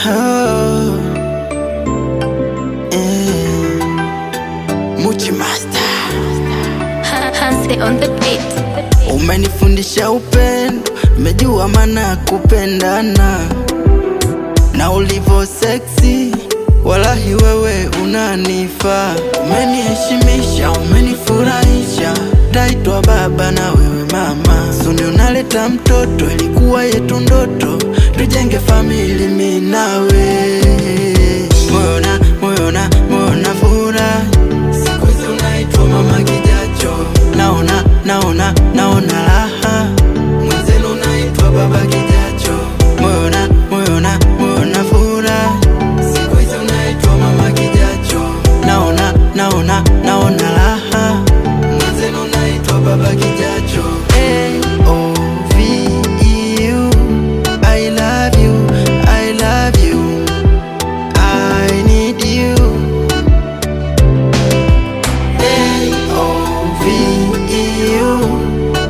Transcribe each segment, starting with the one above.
Oh, yeah. Muchi Master Hansi on the beat. umenifundisha upendo, nimejua maana ya kupendana, na ulivo sexy, wallahi wewe unanifaa. Umeniheshimisha, umenifurahisha, taitwa baba na wewe mama. Suni unaleta mtoto, ilikuwa yetu ndoto, tujenge famili mimi nawe. Moyo na furaha, siku hizi unaitwa mama kijacho. Naona raha, mwenzenu unaitwa baba kijacho. Moyo na furaha, siku hizi unaitwa mama kijacho. Naona raha, mwenzenu unaitwa baba kijacho. A-O-V-E-U, I love you, I love you, I need you.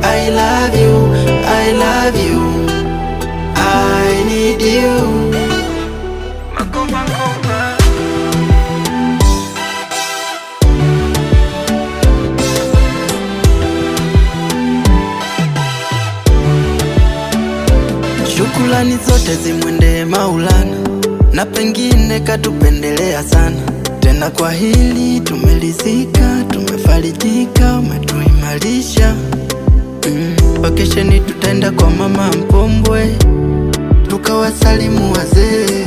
I love you, I love you, I need you. Shukrani zote zimwendee Maulana, na pengine katupendelea sana. Tena kwa hili tumelizika, tumefarijika, umetuimarisha. Vakesheni tutaenda kwa mama Mpombwe, tukawasalimu wazee,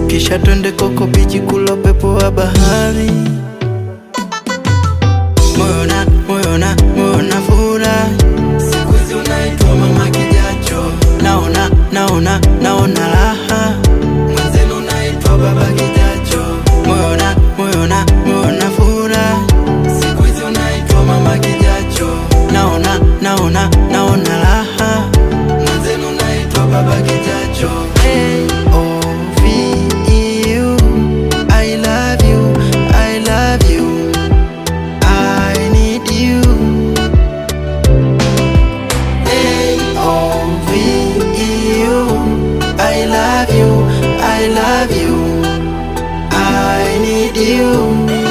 kisha twende Koko Beach kula upepo wa bahari. Moyo na furaha, siku hizi unaitwa mama kijacho. Naona raha, mwenzenu unaitwa baba kijacho. Moyo na furaha, siku hizi unaitwa mama kijacho. Naona raha, mwenzenu unaitwa baba kijacho. A-O-V-E-U, I love you, I love you, I need you. A-O-V-E-U, I love you, I love you, I need you.